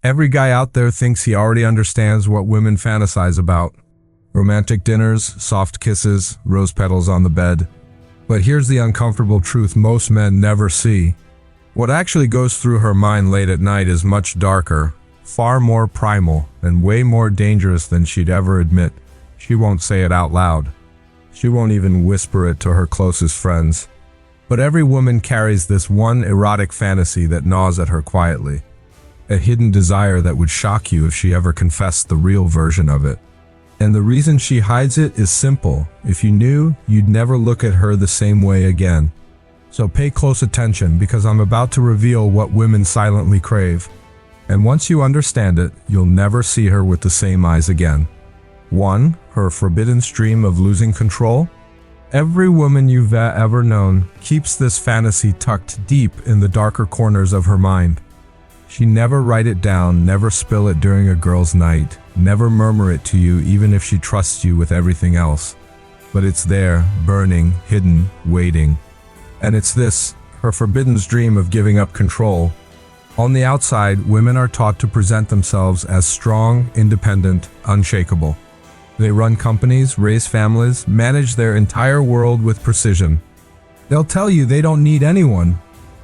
Every guy out there thinks he already understands what women fantasize about. Romantic dinners, soft kisses, rose petals on the bed. But here's the uncomfortable truth most men never see. What actually goes through her mind late at night is much darker, far more primal, and way more dangerous than she'd ever admit. She won't say it out loud. She won't even whisper it to her closest friends. But every woman carries this one erotic fantasy that gnaws at her quietly. A hidden desire that would shock you if she ever confessed the real version of it. And the reason she hides it is simple. If you knew, you'd never look at her the same way again. So pay close attention, because I'm about to reveal what women silently crave. And once you understand it, you'll never see her with the same eyes again. 1. Her forbidden stream of losing control. Every woman you've ever known keeps this fantasy tucked deep in the darker corners of her mind. She never write it down, never spill it during a girl's night, never murmur it to you even if she trusts you with everything else. But it's there, burning, hidden, waiting. And it's this, her forbidden dream of giving up control. On the outside, women are taught to present themselves as strong, independent, unshakable. They run companies, raise families, manage their entire world with precision. They'll tell you they don't need anyone,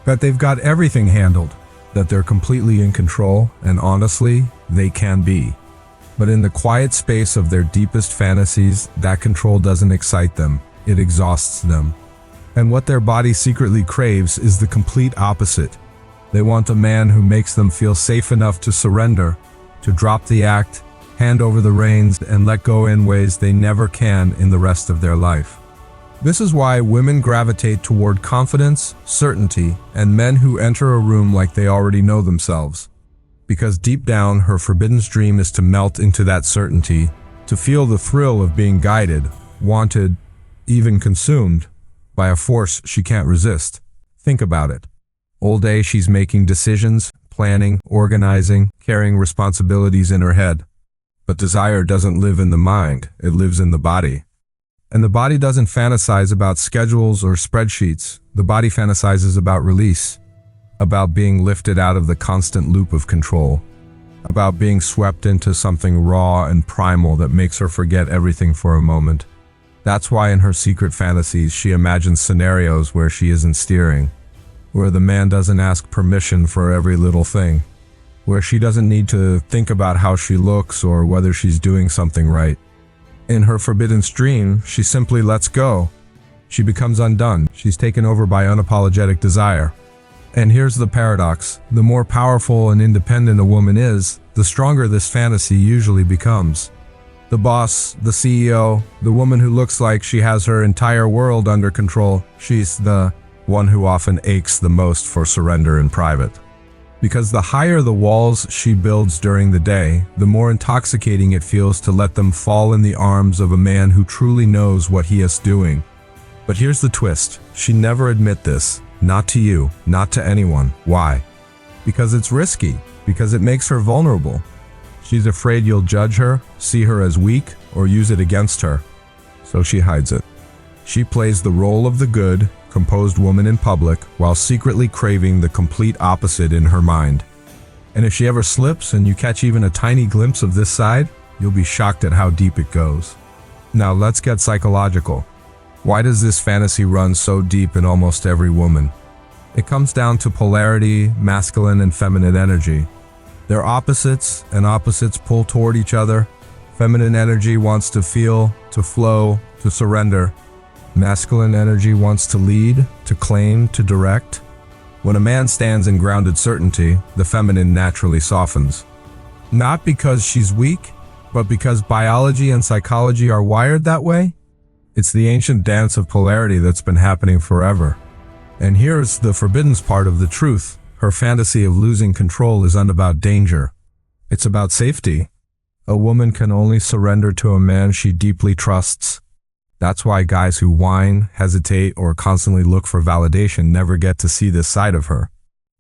that they've got everything handled, that they're completely in control, and honestly, they can be. But in the quiet space of their deepest fantasies, that control doesn't excite them, it exhausts them. And what their body secretly craves is the complete opposite. They want a man who makes them feel safe enough to surrender, to drop the act, hand over the reins, and let go in ways they never can in the rest of their life. This is why women gravitate toward confidence, certainty, and men who enter a room like they already know themselves. Because deep down, her forbidden dream is to melt into that certainty, to feel the thrill of being guided, wanted, even consumed, by a force she can't resist. Think about it. All day she's making decisions, planning, organizing, carrying responsibilities in her head. But desire doesn't live in the mind, it lives in the body. And the body doesn't fantasize about schedules or spreadsheets. The body fantasizes about release, about being lifted out of the constant loop of control, about being swept into something raw and primal that makes her forget everything for a moment. That's why in her secret fantasies she imagines scenarios where she isn't steering, where the man doesn't ask permission for every little thing, where she doesn't need to think about how she looks or whether she's doing something right. In her forbidden dream, she simply lets go. She becomes undone. She's taken over by unapologetic desire. And here's the paradox. The more powerful and independent a woman is, the stronger this fantasy usually becomes. The boss, the CEO, the woman who looks like she has her entire world under control, she's the one who often aches the most for surrender in private. Because the higher the walls she builds during the day, the more intoxicating it feels to let them fall in the arms of a man who truly knows what he is doing. But here's the twist. She never admit this. Not to you, not to anyone. Why? Because it's risky. Because it makes her vulnerable. She's afraid you'll judge her, see her as weak, or use it against her. So she hides it. She plays the role of the good, composed woman in public while secretly craving the complete opposite in her mind. And if she ever slips and you catch even a tiny glimpse of this side, you'll be shocked at how deep it goes. Now let's get psychological. Why does this fantasy run so deep in almost every woman? It comes down to polarity, masculine and feminine energy. They're opposites, and opposites pull toward each other. Feminine energy wants to feel, to flow, to surrender. Masculine energy wants to lead, to claim, to direct. When a man stands in grounded certainty, the feminine naturally softens. Not because she's weak, but because biology and psychology are wired that way. It's the ancient dance of polarity that's been happening forever. And here's the forbidden part of the truth. Her fantasy of losing control isn't about danger. It's about safety. A woman can only surrender to a man she deeply trusts. That's why guys who whine, hesitate, or constantly look for validation never get to see this side of her.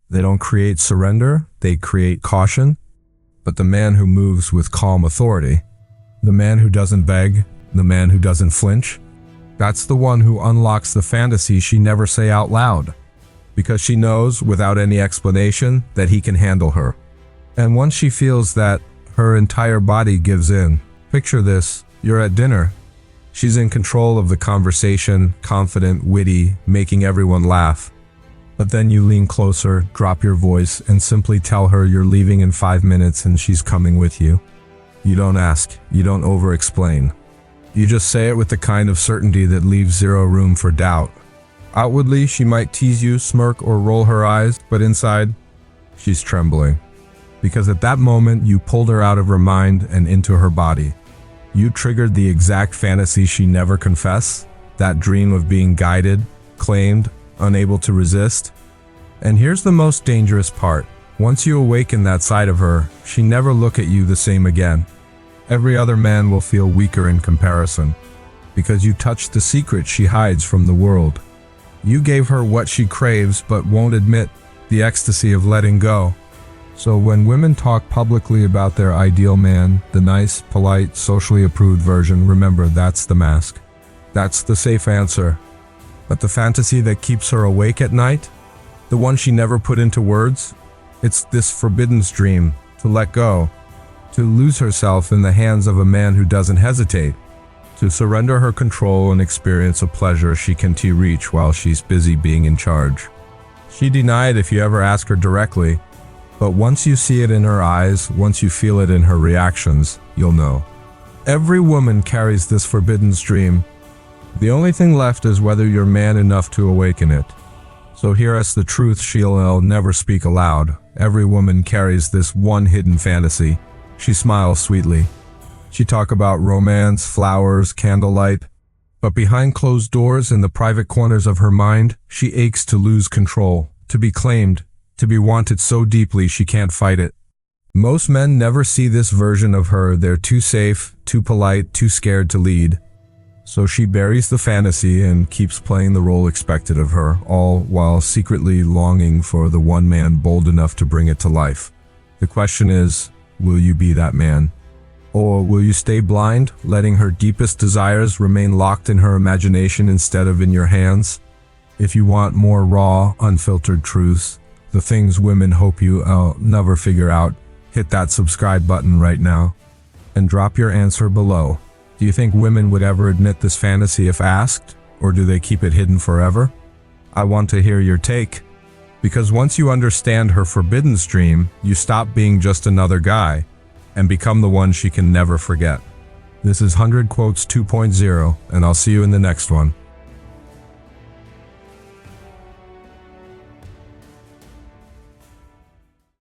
They don't create surrender, they create caution. But the man who moves with calm authority, the man who doesn't beg, the man who doesn't flinch, that's the one who unlocks the fantasy she never say out loud. Because she knows, without any explanation, that he can handle her. And once she feels that, her entire body gives in. Picture this, you're at dinner. She's in control of the conversation, confident, witty, making everyone laugh. But then you lean closer, drop your voice, and simply tell her you're leaving in 5 minutes and she's coming with you. You don't ask, you don't over-explain. You just say it with the kind of certainty that leaves zero room for doubt. Outwardly, she might tease you, smirk, or roll her eyes, but inside, she's trembling. Because at that moment, you pulled her out of her mind and into her body. You triggered the exact fantasy she never confessed, that dream of being guided, claimed, unable to resist. And here's the most dangerous part. Once you awaken that side of her, she never look at you the same again. Every other man will feel weaker in comparison, because you touched the secret she hides from the world. You gave her what she craves but won't admit, the ecstasy of letting go. So when women talk publicly about their ideal man, the nice, polite, socially approved version, remember that's the mask. That's the safe answer. But the fantasy that keeps her awake at night, the one she never put into words, it's this forbidden dream, to let go, to lose herself in the hands of a man who doesn't hesitate, to surrender her control and experience a pleasure she can't reach while she's busy being in charge. She denied if you ever ask her directly, but once you see it in her eyes, once you feel it in her reactions, you'll know. Every woman carries this forbidden dream. The only thing left is whether you're man enough to awaken it. So hear us the truth she'll never speak aloud. Every woman carries this one hidden fantasy. She smiles sweetly. She talk about romance, flowers, candlelight. But behind closed doors in the private corners of her mind, she aches to lose control, to be claimed, to be wanted so deeply she can't fight it. Most men never see this version of her. They're too safe, too polite, too scared to lead. So she buries the fantasy and keeps playing the role expected of her, all while secretly longing for the one man bold enough to bring it to life. The question is, will you be that man? Or will you stay blind, letting her deepest desires remain locked in her imagination instead of in your hands? If you want more raw, unfiltered truths, the things women hope you'll never figure out, hit that subscribe button right now and drop your answer below. Do you think women would ever admit this fantasy if asked, or do they keep it hidden forever? I want to hear your take, because once you understand her forbidden dream, you stop being just another guy and become the one she can never forget. This is 100 Quotes 2.0, and I'll see you in the next one.